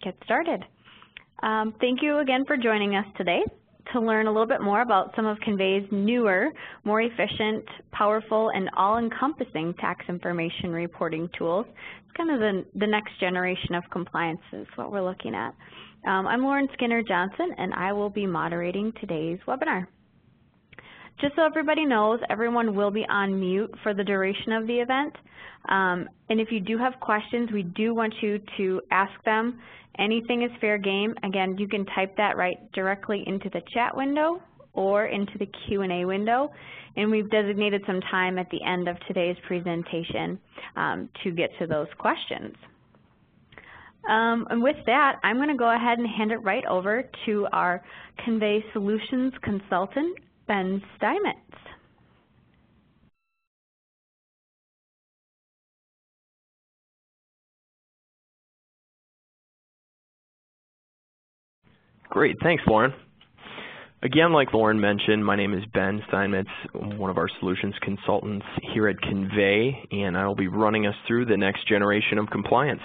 get started. Thank you again for joining us today to learn a little bit more about some of Convey's newer, more efficient, powerful, and all-encompassing tax information reporting tools. It's kind of the next generation of compliance is what we're looking at. I'm Lauren Skinner-Johnson, and I will be moderating today's webinar. Just so everybody knows, everyone will be on mute for the duration of the event. And if you do have questions, we do want you to ask them. Anything is fair game. Again, you can type that right directly into the chat window or into the Q&A window. And we've designated some time at the end of today's presentation to get to those questions. And with that, I'm going to go ahead and hand it right over to our Convey Solutions Consultant, Ben Steinmetz. Great, thanks, Lauren. Again, like Lauren mentioned, my name is Ben Steinmetz, one of our solutions consultants here at Convey, and I will be running us through the next generation of compliance.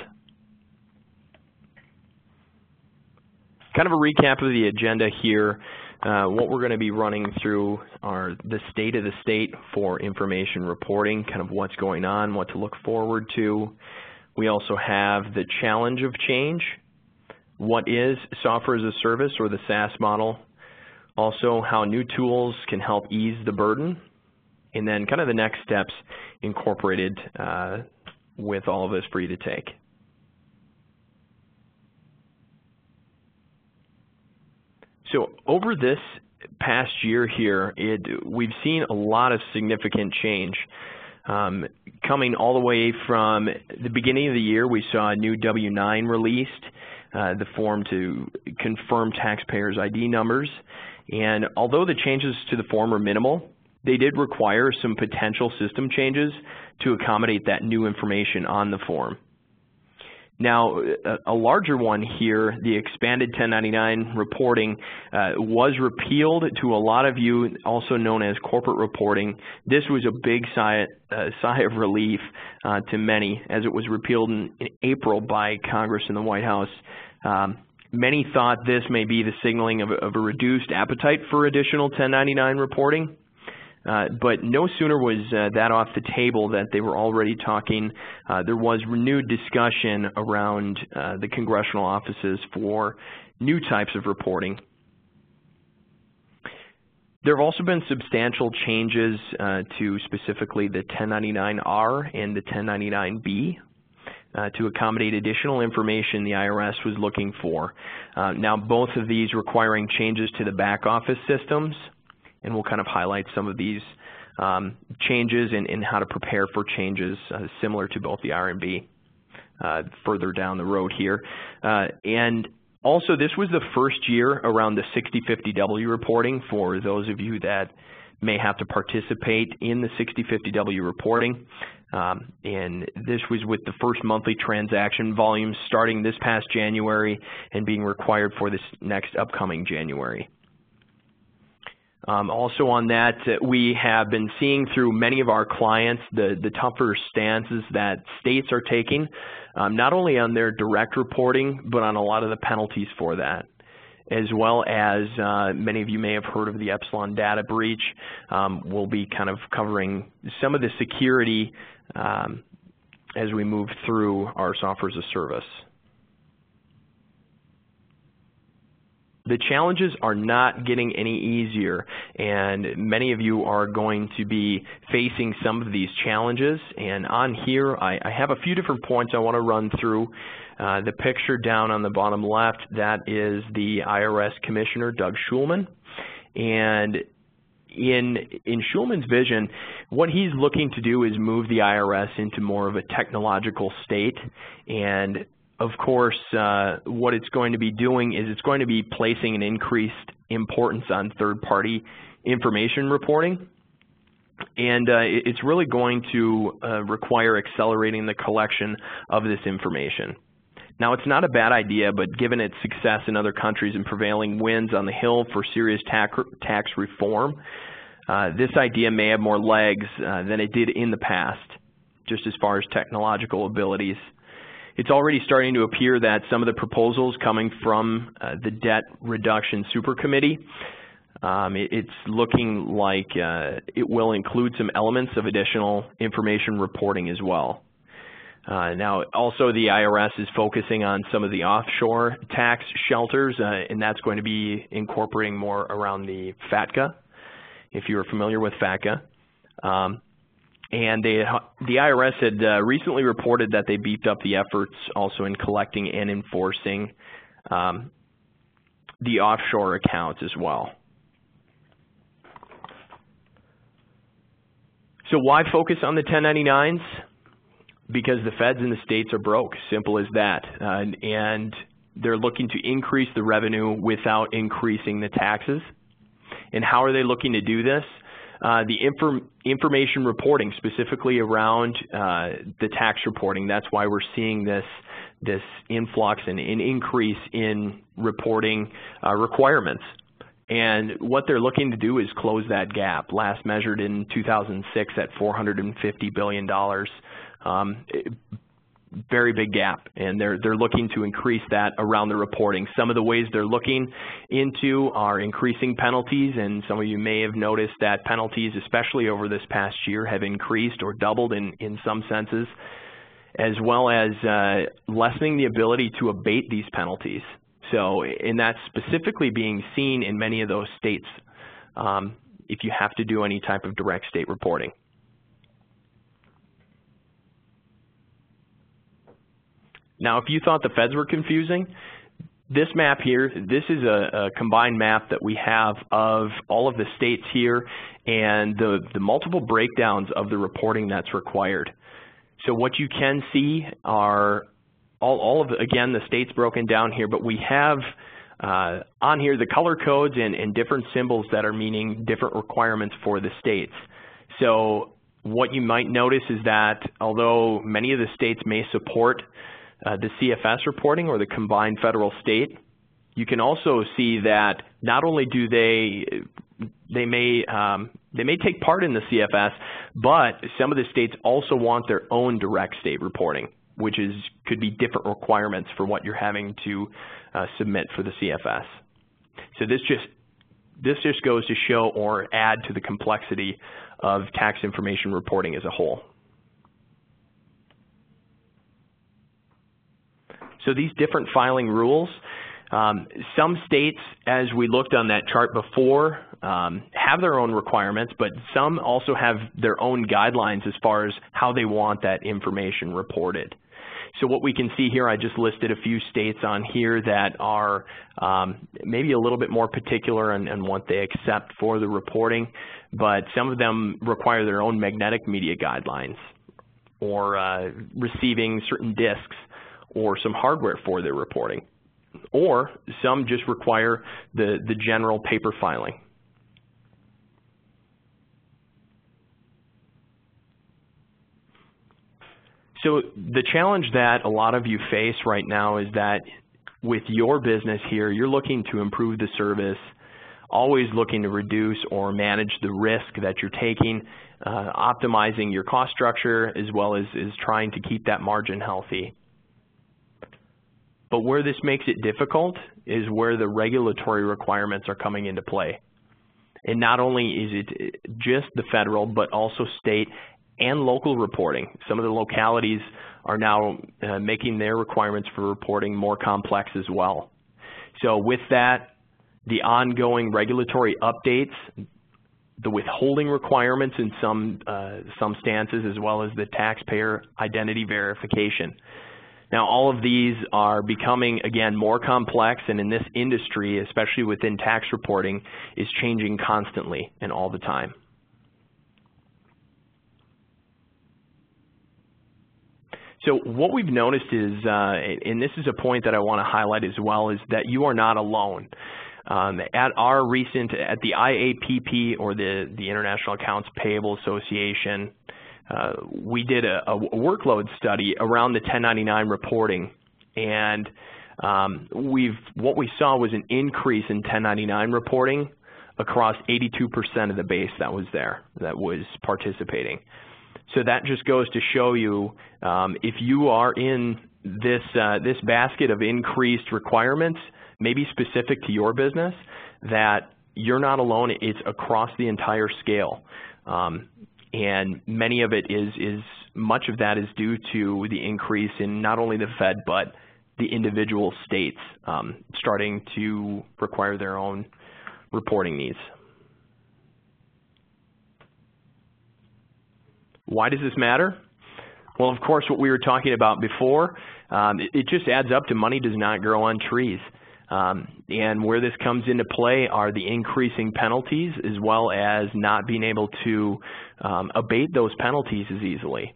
Kind of a recap of the agenda here. What we're going to be running through are the state of the state for information reporting, kind of what's going on, what to look forward to. We also have the challenge of change. What is software as a service, or the SaaS model? Also, how new tools can help ease the burden. And then kind of the next steps incorporated with all of this for you to take. So over this past year here, we've seen a lot of significant change. Coming all the way from the beginning of the year, we saw a new W-9 released, the form to confirm taxpayers' ID numbers. And although the changes to the form are minimal, they did require some potential system changes to accommodate that new information on the form. Now, a larger one here, the expanded 1099 reporting, was repealed to a lot of you, also known as corporate reporting. This was a big sigh of relief to many, as it was repealed in April by Congress and the White House. Many thought this may be the signaling of a reduced appetite for additional 1099 reporting. But no sooner was that off the table that they were already talking. There was renewed discussion around the congressional offices for new types of reporting. There have also been substantial changes to specifically the 1099-R and the 1099-B to accommodate additional information the IRS was looking for. Now, both of these requiring changes to the back office systems. And we'll kind of highlight some of these changes and how to prepare for changes similar to both the R and B further down the road here. And also, this was the first year around the 6050W reporting for those of you that may have to participate in the 6050W reporting. And this was with the first monthly transaction volume starting this past January and being required for this next upcoming January. Also on that, we have been seeing through many of our clients the tougher stances that states are taking, not only on their direct reporting, but on a lot of the penalties for that. As well as many of you may have heard of the Epsilon data breach. We'll be kind of covering some of the security as we move through our software as a service. The challenges are not getting any easier, and many of you are going to be facing some of these challenges. And on here, I have a few different points I want to run through. The picture down on the bottom left, that is the IRS Commissioner, Doug Schulman. And in Schulman's vision, what he's looking to do is move the IRS into more of a technological state. And of course, what it's going to be doing is it's going to be placing an increased importance on third-party information reporting. And it's really going to require accelerating the collection of this information. Now, it's not a bad idea, but given its success in other countries and prevailing winds on the Hill for serious tax reform, this idea may have more legs than it did in the past, just as far as technological abilities. It's already starting to appear that some of the proposals coming from the Debt Reduction Super Committee, it's looking like it will include some elements of additional information reporting as well. Now, also the IRS is focusing on some of the offshore tax shelters, and that's going to be incorporating more around the FATCA, if you're familiar with FATCA. And the IRS had recently reported that they beefed up the efforts also in collecting and enforcing the offshore accounts as well. So why focus on the 1099s? Because the feds and the states are broke, simple as that. And they're looking to increase the revenue without increasing the taxes. And how are they looking to do this? The information reporting, specifically around the tax reporting. That's why we're seeing this influx and an increase in reporting requirements. And what they're looking to do is close that gap. Last measured in 2006 at $450 billion. Very big gap, and they're looking to increase that around the reporting. Some of the ways they're looking into are increasing penalties, and some of you may have noticed that penalties, especially over this past year, have increased or doubled in some senses, as well as lessening the ability to abate these penalties. So, and that's specifically being seen in many of those states if you have to do any type of direct state reporting. Now, if you thought the feds were confusing, this map here, this is a combined map that we have of all of the states here and the multiple breakdowns of the reporting that's required. So what you can see are all of, again, the states broken down here, but we have on here the color codes and different symbols that are meaning different requirements for the states. So what you might notice is that although many of the states may support the CFS reporting or the combined federal state, you can also see that not only do they may take part in the CFS, but some of the states also want their own direct state reporting, which could be different requirements for what you're having to submit for the CFS. So this just goes to show or add to the complexity of tax information reporting as a whole. So these different filing rules, some states, as we looked on that chart before, have their own requirements, but some also have their own guidelines as far as how they want that information reported. So what we can see here, I just listed a few states on here that are maybe a little bit more particular on what they accept for the reporting, but some of them require their own magnetic media guidelines or receiving certain disks or some hardware for their reporting, or some just require the general paper filing. So the challenge that a lot of you face right now is that with your business here, you're looking to improve the service, always looking to reduce or manage the risk that you're taking, optimizing your cost structure, as well as trying to keep that margin healthy. But where this makes it difficult is where the regulatory requirements are coming into play. And not only is it just the federal, but also state and local reporting. Some of the localities are now making their requirements for reporting more complex as well. So with that, the ongoing regulatory updates, the withholding requirements in some stances, as well as the taxpayer identity verification. Now, all of these are becoming, again, more complex, and in this industry, especially within tax reporting, is changing constantly and all the time. So what we've noticed is, and this is a point that I want to highlight as well, is that you are not alone. At the IAPP, or the International Accounts Payable Association, we did a workload study around the 1099 reporting, and what we saw was an increase in 1099 reporting across 82% of the base that was participating. So that just goes to show you, if you are in this basket of increased requirements may be specific to your business, that you're not alone. It's across the entire scale. And many of it much of that is due to the increase in not only the Fed, but the individual states starting to require their own reporting needs. Why does this matter? Well, of course, what we were talking about before, it just adds up to money does not grow on trees. And where this comes into play are the increasing penalties, as well as not being able to abate those penalties as easily.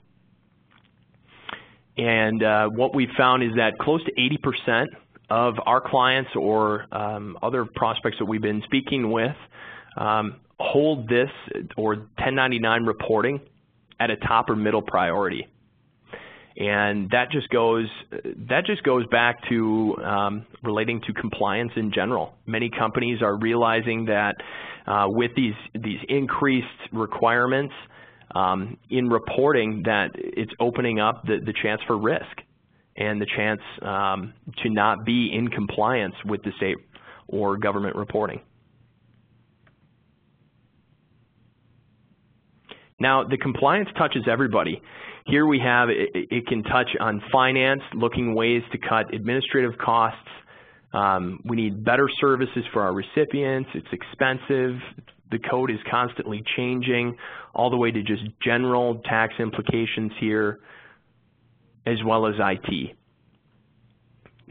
And what we've found is that close to 80% of our clients or other prospects that we've been speaking with hold this or 1099 reporting at a top or middle priority. And that just goes back to relating to compliance in general. Many companies are realizing that with these increased requirements in reporting, that it's opening up the chance for risk and the chance to not be in compliance with the state or government reporting. Now, the compliance touches everybody. Here we have, it can touch on finance, looking ways to cut administrative costs. We need better services for our recipients. It's expensive. The code is constantly changing, all the way to just general tax implications here, as well as IT.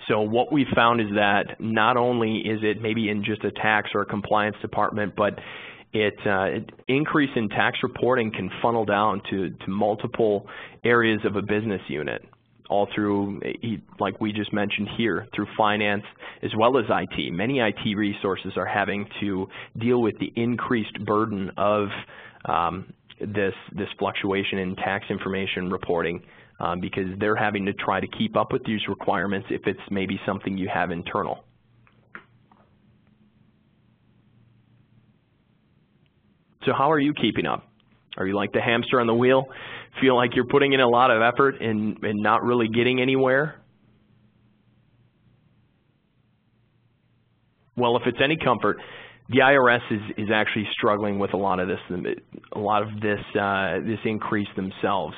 So what we found is that not only is it maybe in just a tax or a compliance department, but increase in tax reporting can funnel down to multiple areas of a business unit, all through, like we just mentioned here, through finance as well as IT. Many IT resources are having to deal with the increased burden of this fluctuation in tax information reporting because they're having to try to keep up with these requirements if it's maybe something you have internal. So how are you keeping up? Are you like the hamster on the wheel? Feel like you're putting in a lot of effort and not really getting anywhere? Well, if it's any comfort, the IRS is actually struggling with a lot of this increase themselves.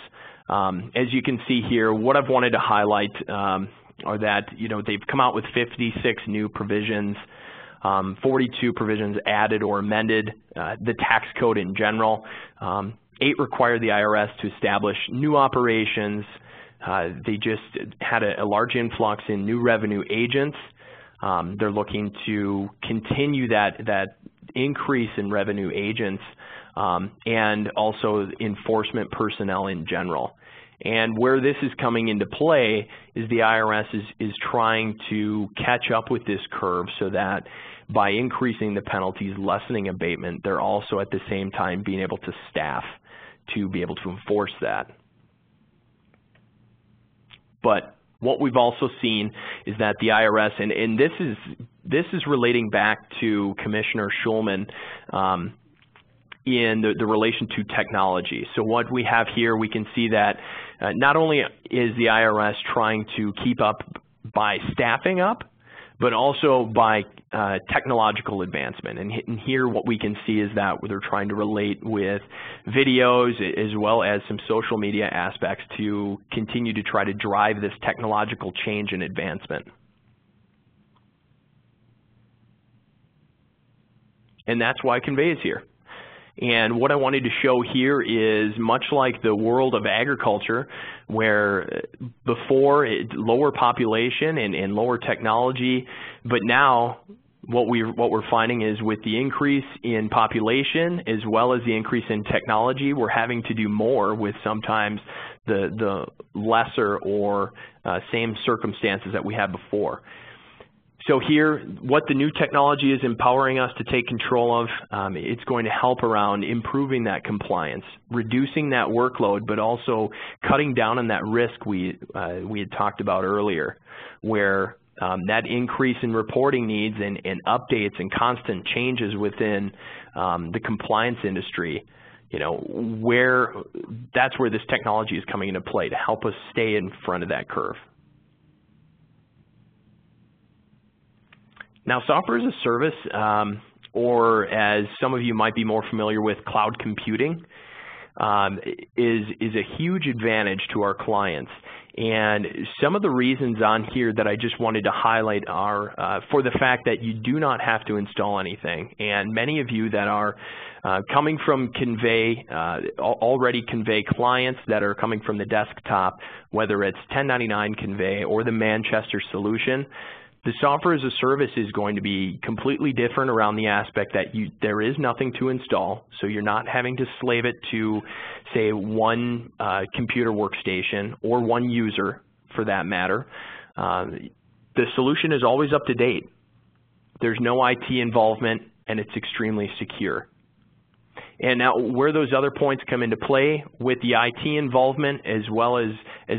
As you can see here, what I've wanted to highlight are that they've come out with 56 new provisions. 42 provisions added or amended, the tax code in general. 8 require the IRS to establish new operations. They just had a large influx in new revenue agents. They're looking to continue that increase in revenue agents and also enforcement personnel in general. And where this is coming into play is the IRS is trying to catch up with this curve so that by increasing the penalties, lessening abatement, they're also at the same time being able to staff to be able to enforce that. But what we've also seen is that the IRS, and this is relating back to Commissioner Schulman in the relation to technology. So what we have here, we can see that not only is the IRS trying to keep up by staffing up, but also by technological advancement. And here what we can see is that they're trying to relate with videos as well as some social media aspects to continue to try to drive this technological change and advancement. And that's why Convey is here. And what I wanted to show here is much like the world of agriculture, where before lower population and lower technology, but now what we're finding is with the increase in population as well as the increase in technology, we're having to do more with sometimes the lesser or same circumstances that we had before. So here, what the new technology is empowering us to take control of, it's going to help around improving that compliance, reducing that workload, but also cutting down on that risk we had talked about earlier, where that increase in reporting needs and updates and constant changes within the compliance industry, that's where this technology is coming into play to help us stay in front of that curve. Now, software as a service, or as some of you might be more familiar with, cloud computing, is a huge advantage to our clients. And some of the reasons on here that I just wanted to highlight are for the fact that you do not have to install anything. And many of you that are coming from Convey, already Convey clients that are coming from the desktop, whether it's 1099 Convey or the Manchester solution, the software as a service is going to be completely different around the aspect that there is nothing to install, so you're not having to slave it to, say, one computer workstation or one user for that matter. The solution is always up to date. There's no IT involvement, and it's extremely secure. And now where those other points come into play with the IT involvement as well as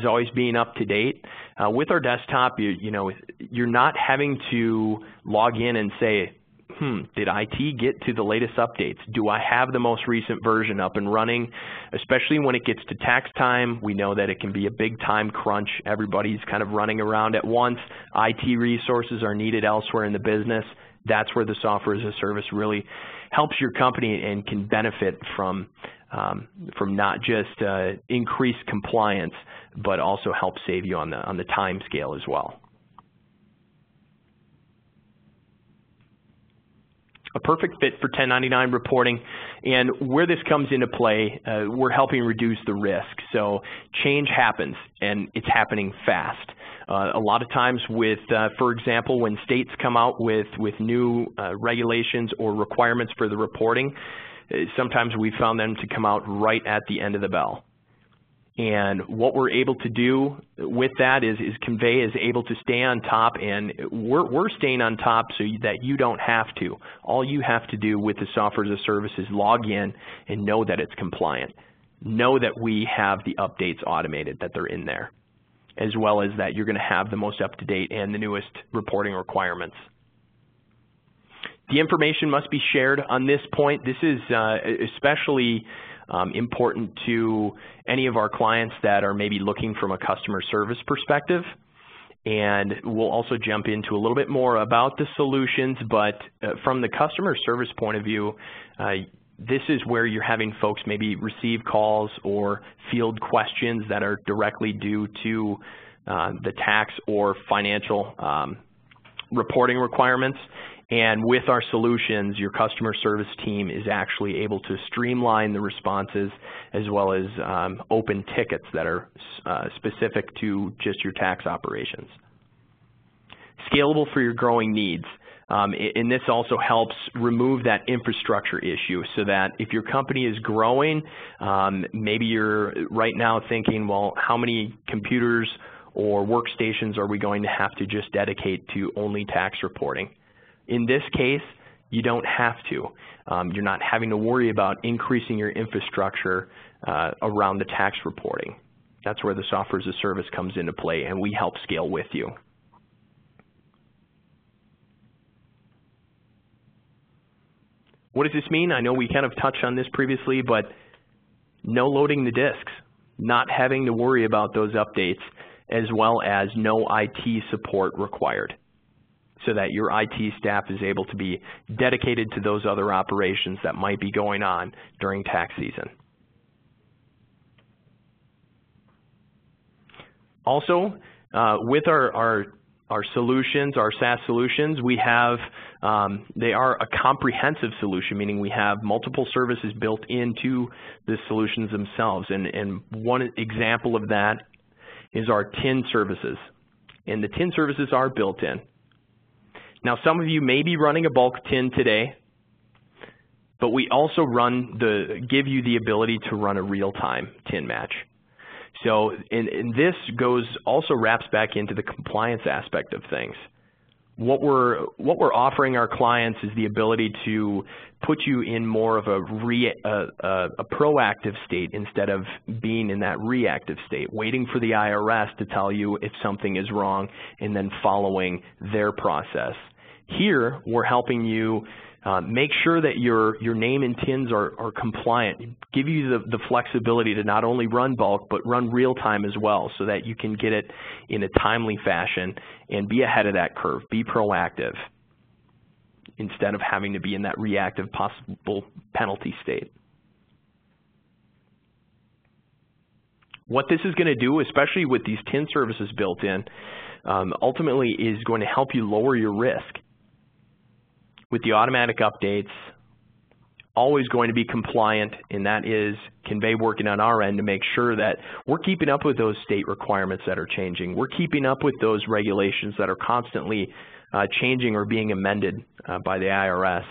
always being up to date, with our desktop, you're not having to log in and say, did IT get to the latest updates? Do I have the most recent version up and running? Especially when it gets to tax time, we know that it can be a big time crunch. Everybody's kind of running around at once. IT resources are needed elsewhere in the business. That's where the software as a service really helps your company and can benefit from not just increased compliance, but also help save you on the time scale as well. A perfect fit for 1099 reporting, and where this comes into play, we're helping reduce the risk. So change happens, and it's happening fast. A lot of times with, for example, when states come out with new regulations or requirements for the reporting, sometimes we found them to come out right at the end of the bell. And what we're able to do with that is Convey is able to stay on top, and we're staying on top so that you don't have to. All you have to do with the software as a service is log in and know that it's compliant. Know that we have the updates automated, that they're in there, as well as that you're going to have the most up-to-date and the newest reporting requirements. The information must be shared on this point. This is especially important to any of our clients that are maybe looking from a customer service perspective. And we'll also jump into a little bit more about the solutions, but from the customer service point of view, this is where you're having folks maybe receive calls or field questions that are directly due to the tax or financial reporting requirements. And with our solutions, your customer service team is actually able to streamline the responses as well as open tickets that are specific to just your tax operations. Scalable for your growing needs. And this also helps remove that infrastructure issue so that if your company is growing, maybe you're right now thinking, well, how many computers or workstations are we going to have to just dedicate to only tax reporting? In this case, you don't have to. You're not having to worry about increasing your infrastructure around the tax reporting. That's where the software as a service comes into play, and we help scale with you. What does this mean? I know we kind of touched on this previously, but no loading the disks, not having to worry about those updates, as well as no IT support required, so that your IT staff is able to be dedicated to those other operations that might be going on during tax season. Also, with our solutions, our SaaS solutions, we have, they are a comprehensive solution, meaning we have multiple services built into the solutions themselves. And one example of that is our TIN services. And the TIN services are built in. Now, some of you may be running a bulk TIN today, but we also give you the ability to run a real-time TIN match. So, and this also wraps back into the compliance aspect of things. What we're offering our clients is the ability to put you in more of a proactive state instead of being in that reactive state, waiting for the IRS to tell you if something is wrong and then following their process. Here, we're helping you make sure that your name and TINs are compliant, give you the flexibility to not only run bulk, but run real time as well, so that you can get it in a timely fashion and be ahead of that curve, be proactive. instead of having to be in that reactive possible penalty state. What this is going to do, especially with these TIN services built in, ultimately is going to help you lower your risk. With the automatic updates, always going to be compliant, and that is Convey working on our end to make sure that we're keeping up with those state requirements that are changing. We're keeping up with those regulations that are constantly changing or being amended by the IRS.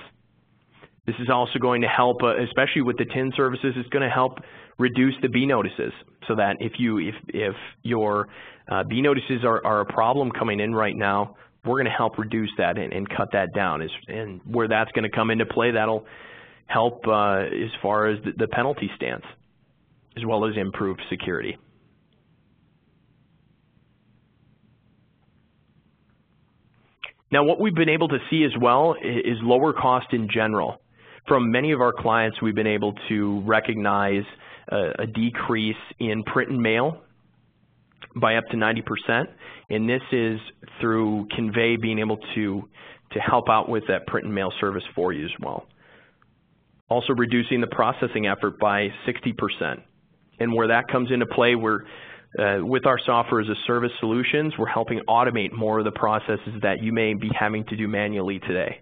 This is also going to help, especially with the TIN services, it's going to help reduce the B notices, so that if your B notices are a problem coming in right now, we're going to help reduce that and cut that down. And where that's going to come into play, that'll help as far as the penalty stance, as well as improved security. Now, what we've been able to see as well is lower cost in general. From many of our clients, we've been able to recognize a decrease in print and mail by up to 90%, and this is through Convey being able to help out with that print and mail service for you as well. Also reducing the processing effort by 60%. And where that comes into play, with our software as a service solutions, we're helping automate more of the processes that you may be having to do manually today.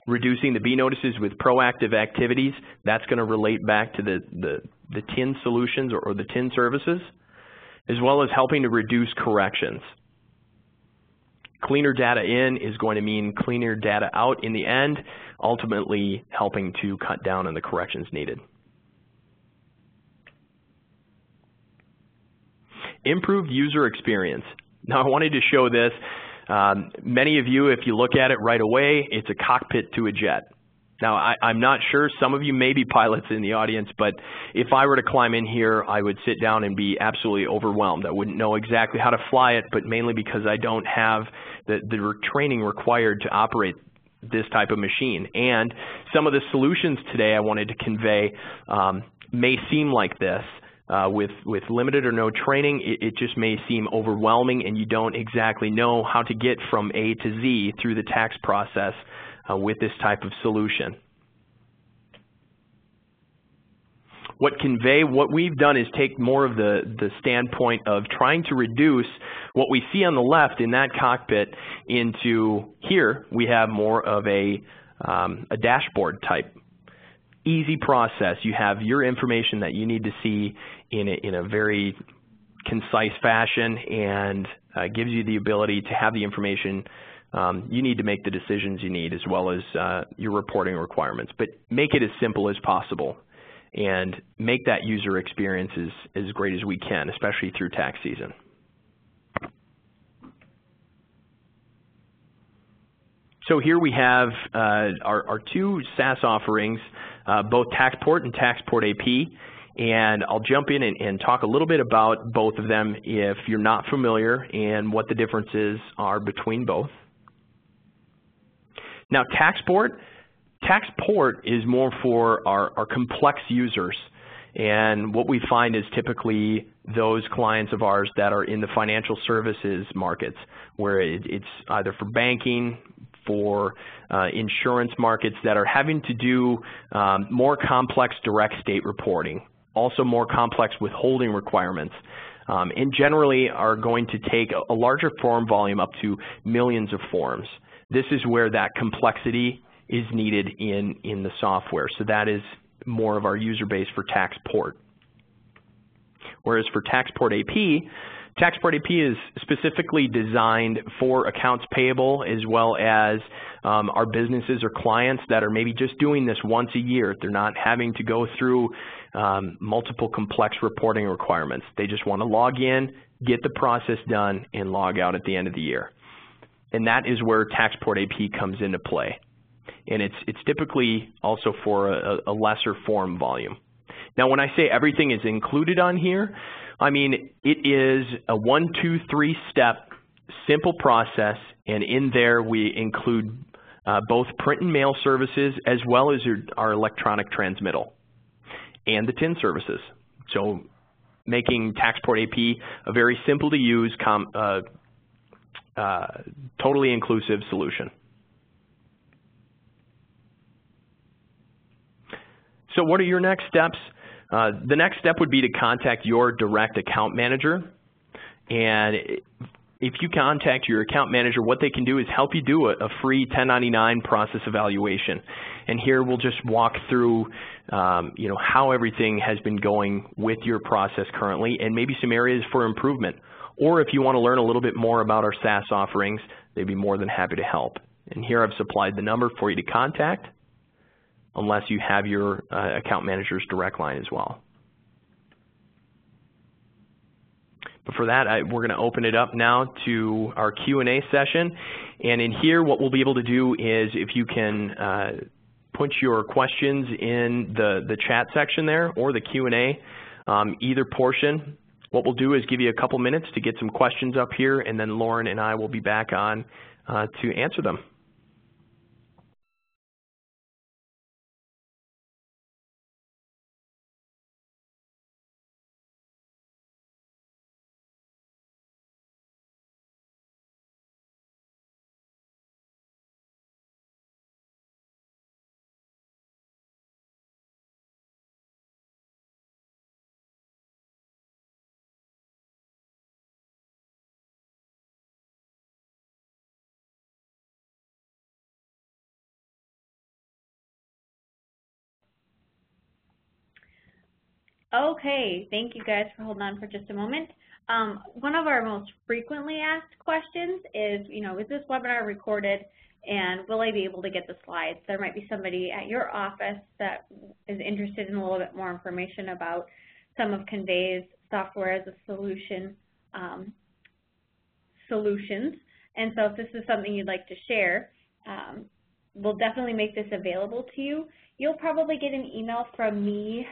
Reducing the B notices with proactive activities, that's going to relate back to the TIN solutions or the TIN services, as well as helping to reduce corrections. Cleaner data in is going to mean cleaner data out in the end, ultimately helping to cut down on the corrections needed. Improved user experience. Now, I wanted to show this. Many of you, if you look at it right away, it's a cockpit to a jet. Now, I'm not sure, some of you may be pilots in the audience, but if I were to climb in here, I would sit down and be absolutely overwhelmed. I wouldn't know exactly how to fly it, but mainly because I don't have the training required to operate this type of machine. And some of the solutions today I wanted to convey may seem like this. With limited or no training, it just may seem overwhelming, and you don't exactly know how to get from A to Z through the tax process with this type of solution. What we've done is take more of the standpoint of trying to reduce what we see on the left in that cockpit into here. We have more of a dashboard type. Easy process. You have your information that you need to see in a very concise fashion, and gives you the ability to have the information you need to make the decisions you need, as well as your reporting requirements. But make it as simple as possible, and make that user experience as great as we can, especially through tax season. So here we have our two SaaS offerings, both Taxport and Taxport AP, and I'll jump in and talk a little bit about both of them if you're not familiar and what the differences are between both. Now, Taxport is more for our complex users, and what we find is typically those clients of ours that are in the financial services markets, where it's either for banking, for insurance markets that are having to do more complex direct state reporting, also more complex withholding requirements, and generally are going to take a larger form volume up to millions of forms. This is where that complexity is needed in the software. So that is more of our user base for Taxport. Whereas for Taxport AP, Taxport AP is specifically designed for accounts payable, as well as our businesses or clients that are maybe just doing this once a year. They're not having to go through multiple complex reporting requirements. They just want to log in, get the process done, and log out at the end of the year. And that is where Taxport AP comes into play. And it's typically also for a lesser form volume. Now, when I say everything is included on here, I mean it is a 1, 2, 3 step simple process, and in there we include both print and mail services, as well as our electronic transmittal and the TIN services. So making Taxport AP a very simple to use, totally inclusive solution. So what are your next steps? The next step would be to contact your direct account manager. And if you contact your account manager, what they can do is help you do a free 1099 process evaluation. And here we'll just walk through how everything has been going with your process currently and maybe some areas for improvement. Or if you want to learn a little bit more about our SaaS offerings, they'd be more than happy to help. And here I've supplied the number for you to contact, unless you have your account manager's direct line as well. But for that, we're going to open it up now to our Q&A session. And in here, what we'll be able to do is, if you can put your questions in the chat section there or the Q&A, either portion, what we'll do is give you a couple minutes to get some questions up here, and then Lauren and I will be back on to answer them. Okay, thank you guys for holding on for just a moment. One of our most frequently asked questions is, is this webinar recorded, and will I be able to get the slides? There might be somebody at your office that is interested in a little bit more information about some of Convey's software as a solution solutions. And so if this is something you'd like to share, we'll definitely make this available to you. You'll probably get an email from me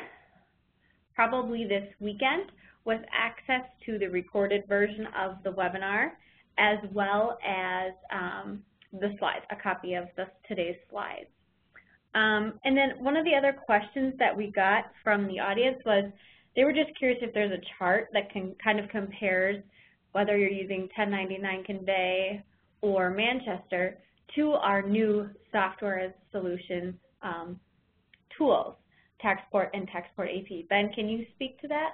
probably this weekend with access to the recorded version of the webinar, as well as the slides, a copy of today's slides. And then one of the other questions that we got from the audience was, they were just curious if there's a chart that kind of compares whether you're using 1099 Convey or Manchester to our new software as solution tools, Taxport and Taxport AP. Ben, can you speak to that?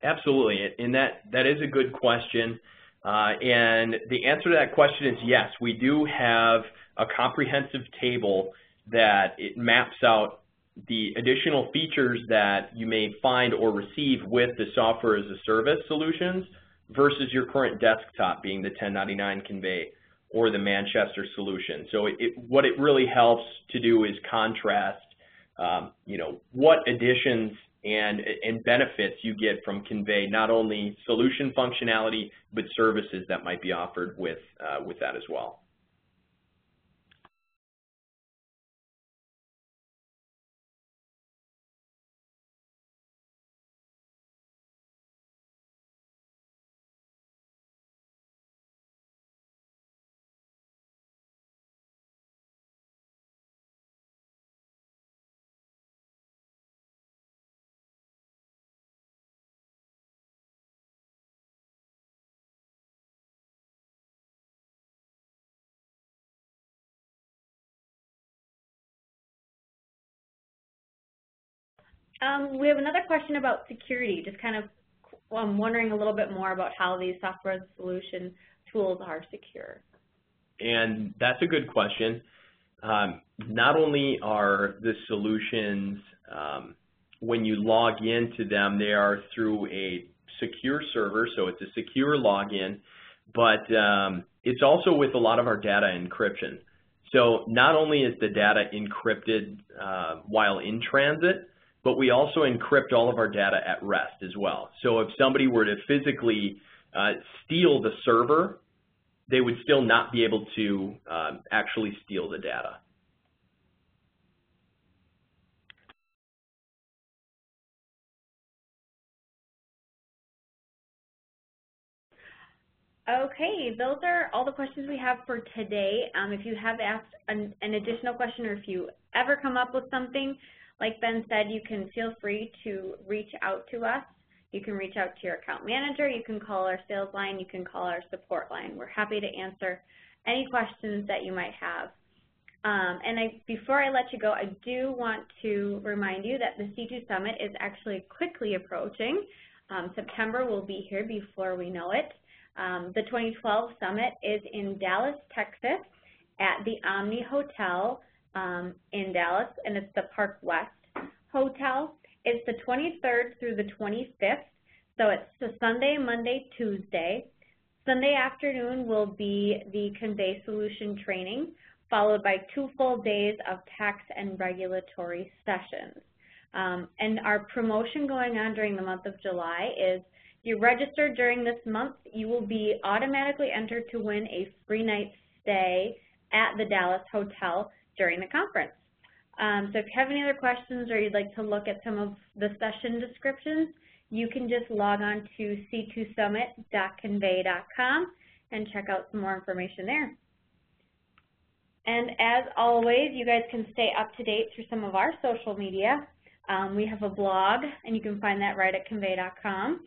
Absolutely, and that is a good question. And the answer to that question is yes. We do have a comprehensive table that it maps out the additional features that you may find or receive with the software as a service solutions versus your current desktop, being the 1099 Convey or the Manchester solution. So what it really helps to do is contrast what additions and benefits you get from Convey, not only solution functionality, but services that might be offered with that as well. We have another question about security, just kind of wondering a little bit more about how these software solution tools are secure. And that's a good question. Not only are the solutions, when you log into them, they are through a secure server, so it's a secure login, but it's also with a lot of our data encryption. So not only is the data encrypted while in transit, but we also encrypt all of our data at rest as well. So if somebody were to physically steal the server, they would still not be able to actually steal the data. Okay, those are all the questions we have for today. If you have asked an additional question, or if you ever come up with something, like Ben said, you can feel free to reach out to us. You can reach out to your account manager, you can call our sales line, you can call our support line. We're happy to answer any questions that you might have. Before I let you go, I do want to remind you that the C2 Summit is actually quickly approaching. September will be here before we know it. The 2012 Summit is in Dallas, Texas at the Omni Hotel in Dallas, and it's the Park West Hotel. It's the 23rd through the 25th, so it's the Sunday, Monday, Tuesday. Sunday afternoon will be the Convey Solution training, followed by 2 full days of tax and regulatory sessions. And our promotion going on during the month of July is, if you register during this month, you will be automatically entered to win a free night stay at the Dallas Hotel during the conference. So if you have any other questions or you'd like to look at some of the session descriptions, you can just log on to c2summit.convey.com and check out some more information there. And as always, you guys can stay up to date through some of our social media. We have a blog, and you can find that right at convey.com.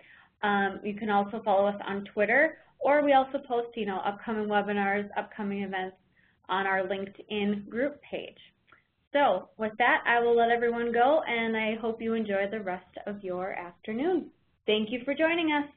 You can also follow us on Twitter, or we also post, upcoming webinars, upcoming events on our LinkedIn group page. So with that, I will let everyone go, and I hope you enjoy the rest of your afternoon. Thank you for joining us.